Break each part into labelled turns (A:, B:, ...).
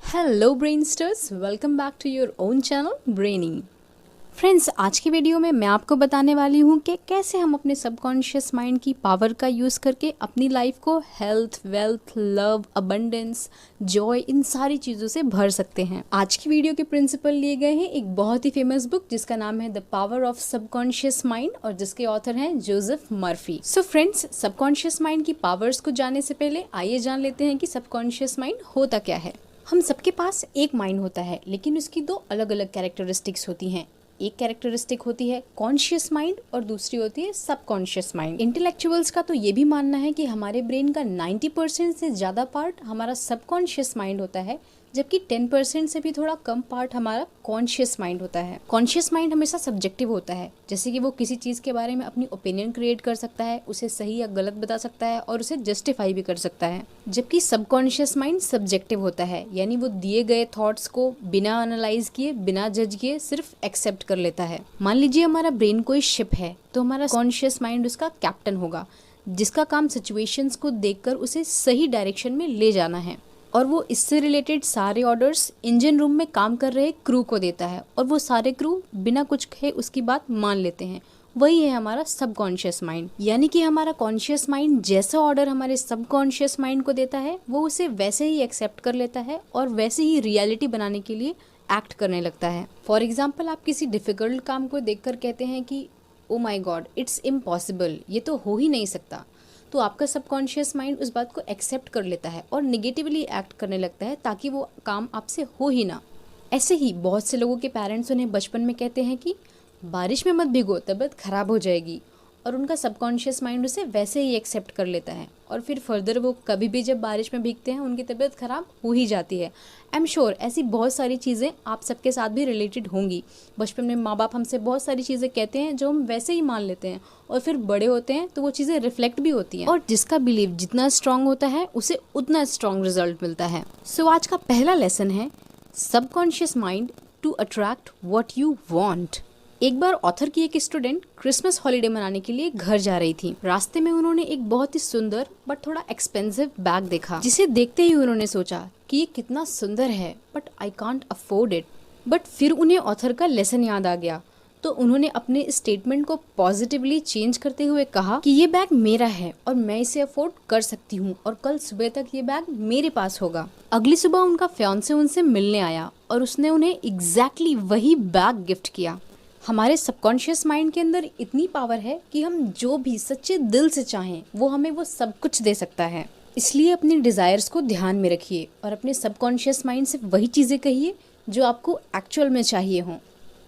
A: Hello brainsters, welcome back to your own channel Brainy. Friends, आज की video में मैं आपको बताने वाली हूँ कि कैसे हम अपने सबकॉन्शियस माइंड की पावर का यूज़ करके अपनी लाइफ को health, wealth, love, abundance, joy, इन सारी चीज़ों से भर सकते हैं। आज की वीडियो के प्रिंसिपल लिए गए हैं एक बहुत ही फेमस बुक जिसका नाम है the power of subconscious mind और जिसके ऑथर हैं Joseph Murphy. So friends, subconscious mind की पावर्स को जानने से पहले आइए जान लेते हैं कि सबकॉन्शियस माइंड होता क्या है। हम सबके पास एक माइंड होता है, लेकिन उसकी दो अलग अलग कैरेक्टरिस्टिक्स होती हैं। एक कैरेक्टरिस्टिक होती है कॉन्शियस माइंड और दूसरी होती है सबकॉन्शियस माइंड। इंटेलेक्चुअल्स का तो ये भी मानना है कि हमारे ब्रेन का 90% से ज़्यादा पार्ट हमारा सबकॉन्शियस माइंड होता है, जबकि 10% से भी थोड़ा कम पार्ट हमारा कॉन्शियस माइंड होता है। कॉन्शियस माइंड हमेशा सब्जेक्टिव होता है, जैसे कि वो किसी चीज़ के बारे में अपनी ओपिनियन क्रिएट कर सकता है, उसे सही या गलत बता सकता है और उसे जस्टिफाई भी कर सकता है। जबकि सबकॉन्शियस माइंड सब्जेक्टिव होता है, यानी वो दिए गए थॉट्स को बिना एनालाइज किए, बिना जज किए सिर्फ एक्सेप्ट कर लेता है। मान लीजिए हमारा ब्रेन कोई शिप है, तो हमारा कॉन्शियस माइंड उसका कैप्टन होगा, जिसका काम सिचुएशंस को देखकर उसे सही डायरेक्शन में ले जाना है, और वो इससे रिलेटेड सारे ऑर्डर्स इंजन रूम में काम कर रहे क्रू को देता है, और वो सारे क्रू बिना कुछ कहे उसकी बात मान लेते हैं। वही है हमारा सबकॉन्शियस माइंड। यानी कि हमारा कॉन्शियस माइंड जैसा ऑर्डर हमारे सबकॉन्शियस माइंड को देता है, वो उसे वैसे ही एक्सेप्ट कर लेता है और वैसे ही रियलिटी बनाने के लिए एक्ट करने लगता है। फॉर एग्जाम्पल, आप किसी डिफिकल्ट काम को देखकर कहते हैं कि ओ माई गॉड, इट्स इम्पॉसिबल, ये तो हो ही नहीं सकता, तो आपका सबकॉन्शियस माइंड उस बात को एक्सेप्ट कर लेता है और निगेटिवली एक्ट करने लगता है ताकि वो काम आपसे हो ही ना। ऐसे ही बहुत से लोगों के पेरेंट्स उन्हें बचपन में कहते हैं कि बारिश में मत भीगो, तबीयत खराब हो जाएगी, और उनका सबकॉन्शियस माइंड उसे वैसे ही एक्सेप्ट कर लेता है, और फिर फर्दर वो कभी भी जब बारिश में भीगते हैं उनकी तबीयत खराब हो ही जाती है। आई एम श्योर ऐसी बहुत सारी चीज़ें आप सबके साथ भी रिलेटेड होंगी। बचपन में माँ बाप हमसे बहुत सारी चीज़ें कहते हैं जो हम वैसे ही मान लेते हैं, और फिर बड़े होते हैं तो वो चीज़ें रिफ्लेक्ट भी होती हैं, और जिसका बिलीव जितना स्ट्रांग होता है उसे उतना स्ट्रांग रिजल्ट मिलता है। सो आज का पहला लेसन है subconscious mind to attract what you want. एक बार ऑथर की एक स्टूडेंट क्रिसमस हॉलीडे मनाने के लिए घर जा रही थी। रास्ते में उन्होंने एक बहुत ही सुंदर बट थोड़ा एक्सपेंसिव बैग देखा, जिसे देखते ही उन्होंने सोचा कि ये कितना सुंदर है, but I can't afford it. But फिर उन्हें ऑथर का लेसन याद आ गया, तो उन्होंने अपने स्टेटमेंट को पॉजिटिवली चेंज करते हुए कहा कि ये बैग मेरा है और मैं इसे अफोर्ड कर सकती हूँ, और कल सुबह तक ये बैग मेरे पास होगा। अगली सुबह उनका फियांसे उनसे मिलने आया और उसने उन्हें एग्जैक्टली वही बैग गिफ्ट किया। हमारे सबकॉन्शियस माइंड के अंदर इतनी पावर है कि हम जो भी सच्चे दिल से चाहें वो हमें वो सब कुछ दे सकता है। इसलिए अपने डिज़ायर्स को ध्यान में रखिए और अपने सबकॉन्शियस माइंड से वही चीज़ें कहिए जो आपको एक्चुअल में चाहिए हों।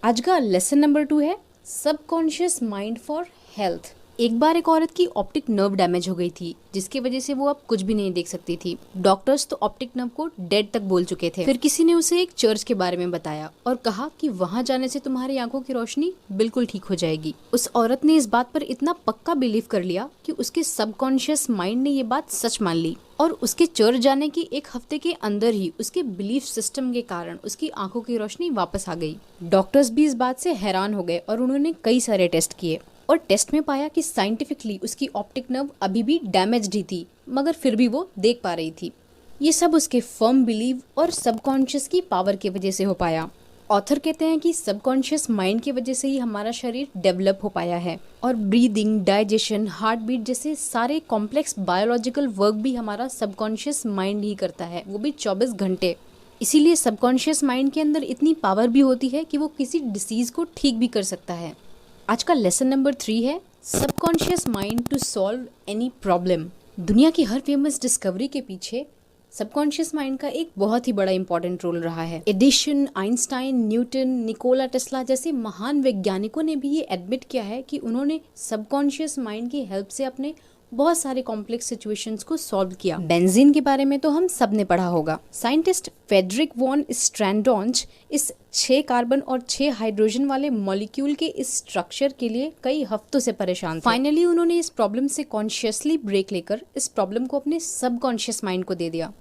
A: आज का लेसन नंबर 2 है सबकॉन्शियस माइंड फॉर हेल्थ। एक बार एक औरत की ऑप्टिक नर्व डैमेज हो गई थी, जिसकी वजह से वो अब कुछ भी नहीं देख सकती थी। डॉक्टर्स तो ऑप्टिक नर्व को डेड तक बोल चुके थे। फिर किसी ने उसे एक चर्च के बारे में बताया और कहा कि वहां जाने से तुम्हारी आंखों की रोशनी बिल्कुल ठीक हो जाएगी। उस औरत ने इस बात पर इतना पक्का बिलीव कर लिया कि उसके सबकॉन्शियस माइंड ने ये बात सच मान ली, और उसके चर्च जाने की एक हफ्ते के अंदर ही उसके बिलीफ सिस्टम के कारण उसकी आंखों की रोशनी वापस आ गई। डॉक्टर्स भी इस बात से हैरान हो गए और उन्होंने कई सारे टेस्ट किए, और टेस्ट में पाया कि साइंटिफिकली उसकी ऑप्टिक नर्व अभी भी डैमेज्ड ही थी, मगर फिर भी वो देख पा रही थी। ये सब उसके फर्म बिलीव और सबकॉन्शियस की पावर की वजह से हो पाया। ऑथर कहते हैं कि सबकॉन्शियस माइंड की वजह से ही हमारा शरीर डेवलप हो पाया है, और ब्रीदिंग, डाइजेशन, हार्ट बीट जैसे सारे कॉम्प्लेक्स बायोलॉजिकल वर्क भी हमारा सबकॉन्शियस माइंड ही करता है, वो भी 24 घंटे। इसीलिए सबकॉन्शियस माइंड के अंदर इतनी पावर भी होती है कि वो किसी डिसीज को ठीक भी कर सकता है। आज का लेसन नंबर 3 है subconscious mind to solve any problem. दुनिया की हर फेमस डिस्कवरी के पीछे सबकॉन्शियस माइंड का एक बहुत ही बड़ा इंपॉर्टेंट रोल रहा है। Edison, Einstein, Newton, Nikola Tesla जैसे महान वैज्ञानिकों ने भी ये एडमिट किया है कि उन्होंने सबकॉन्शियस माइंड की हेल्प से अपने बहुत सारे कॉम्प्लेक्स सिचुएशंस को सॉल्व किया। बेंजीन के बारे में तो हम सब ने पढ़ा होगा। साइंटिस्ट फ्रेडरिक वॉन स्ट्रैंडोंज इस 6 कार्बन और 6 हाइड्रोजन वाले मॉलिक्यूल के इस स्ट्रक्चर के लिए कई हफ्तों से परेशान थे। फाइनली उन्होंने इस प्रॉब्लम से कॉन्शियसली ब्रेक लेकर इस प्रॉब्लम को अपने सबकॉन्शियस माइंड को दे दिया।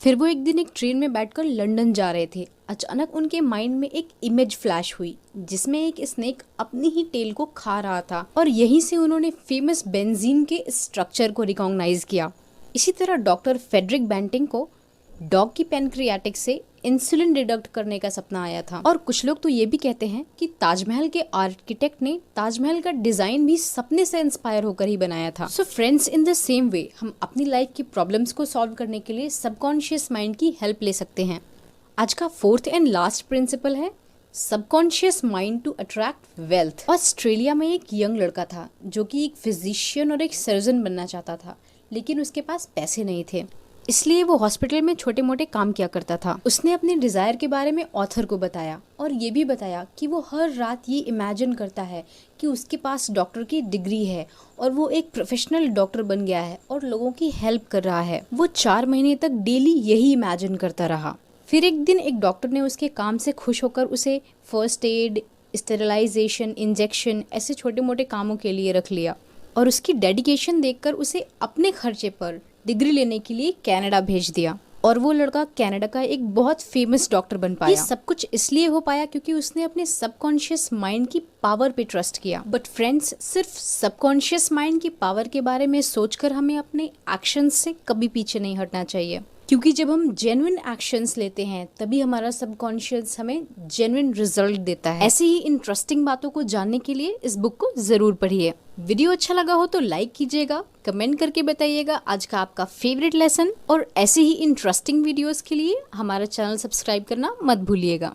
A: फिर वो एक दिन एक ट्रेन में बैठकर लंदन जा रहे थे। अचानक उनके माइंड में एक इमेज फ्लैश हुई जिसमें एक स्नेक अपनी ही टेल को खा रहा था, और यहीं से उन्होंने फेमस बेंजीन के स्ट्रक्चर को रिकॉग्नाइज किया। इसी तरह डॉक्टर फ्रेडरिक बेंटिंग को डॉग की पैनक्रियाटिक से इंसुलिन डिडक्ट करने का सपना आया था। और कुछ लोग तो ये भी कहते हैं कि ताजमहल के आर्किटेक्ट ने ताजमहल का डिजाइन भी सपने से इंस्पायर होकर ही बनाया था। So friends, in the same way हम अपनी लाइफ की प्रॉब्लम्स को सॉल्व करने के लिए सबकॉन्शियस माइंड की हेल्प ले सकते हैं। आज का फोर्थ एंड लास्ट प्रिंसिपल है subconscious mind to attract wealth. Australia में एक यंग लड़का था जो कि एक फिजिशियन और एक सर्जन बनना चाहता था, लेकिन उसके पास पैसे नहीं थे, इसलिए वो हॉस्पिटल में छोटे मोटे काम किया करता था। उसने अपने डिजायर के बारे में ऑथर को बताया और ये भी बताया कि वो हर रात ये इमेजिन करता है कि उसके पास डॉक्टर की डिग्री है और वो एक प्रोफेशनल डॉक्टर बन गया है और लोगों की हेल्प कर रहा है। वो 4 महीने तक डेली यही इमेजिन करता रहा। फिर एक दिन एक डॉक्टर ने उसके काम से खुश होकर उसे फर्स्ट एड, स्टेरिलाइजेशन, इंजेक्शन ऐसे छोटे मोटे कामों के लिए रख लिया और उसकी डेडिकेशन देखकर उसे अपने खर्चे पर डिग्री लेने के लिए कनाडा भेज दिया और वो लड़का कनाडा का एक बहुत फेमस डॉक्टर बन पाया। ये सब कुछ इसलिए हो पाया क्योंकि उसने अपने सबकॉन्शियस माइंड की पावर पे ट्रस्ट किया। बट फ्रेंड्स, सिर्फ सबकॉन्शियस माइंड की पावर के बारे में सोचकर हमें अपने एक्शंस से कभी पीछे नहीं हटना चाहिए, क्योंकि जब हम जेन्युइन एक्शंस लेते हैं तभी हमारा सबकॉन्शियस हमें जेन्युइन रिजल्ट देता है। ऐसे ही इंटरेस्टिंग बातों को जानने के लिए इस बुक को जरूर पढ़िए। वीडियो अच्छा लगा हो तो लाइक कीजिएगा, कमेंट करके बताइएगा आज का आपका फेवरेट लेसन, और ऐसे ही इंटरेस्टिंग वीडियोस के लिए हमारा चैनल सब्सक्राइब करना मत भूलिएगा।